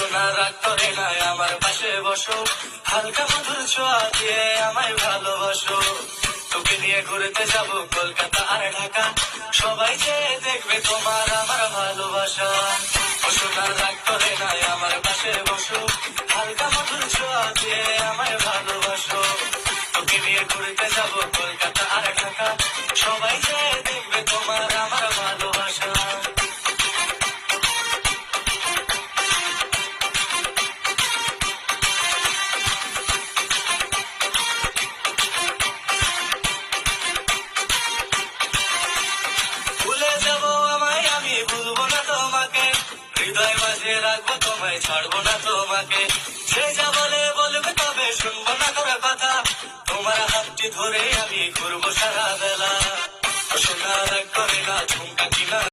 শোনা রাগ করে নাই আমার পাশে বসো, হালকা মধুর ছোঁয়া দিয়ে আমায় ভালোবাসো। তোকে নিয়ে ঘুরতে যাব কলকাতা আর ঢাকা, সবাই যে দেখবে তোমার আমার ভালোবাসা। শোনা রাগ করে নাই আমার পাশে বসো, হালকা মধুর ছোঁয়া দিয়ে আমায় ভালোবাসো। তোকে নিয়ে ঘুরতে যাব কলকাতা আর ঢাকা, সবাই যে দেখবে তোমার আমার ভালোবাসা। ভুলে যাব আমায় আমি ভুলবো না তোমাকে, হৃদয় মাঝে রাখবো তোমায় ছাড়বো না তোমাকে। সে যা বলে বলবে তবে শুনবো না তোর কথা, তোমার হাতটি ধরে আমি ঘুরবো সারা বেলা। শোনা রাগ করে না ঝুমকা কিনা